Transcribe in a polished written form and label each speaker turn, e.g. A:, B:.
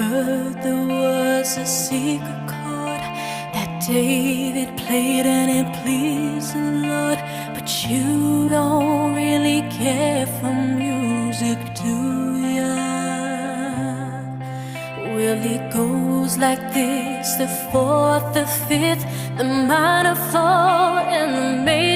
A: heard there was a secret chord that David played and it pleased the Lord. But you don't really care for music, do ya? Well, it goes like this: the fourth, the fifth, the minor fall, and the major.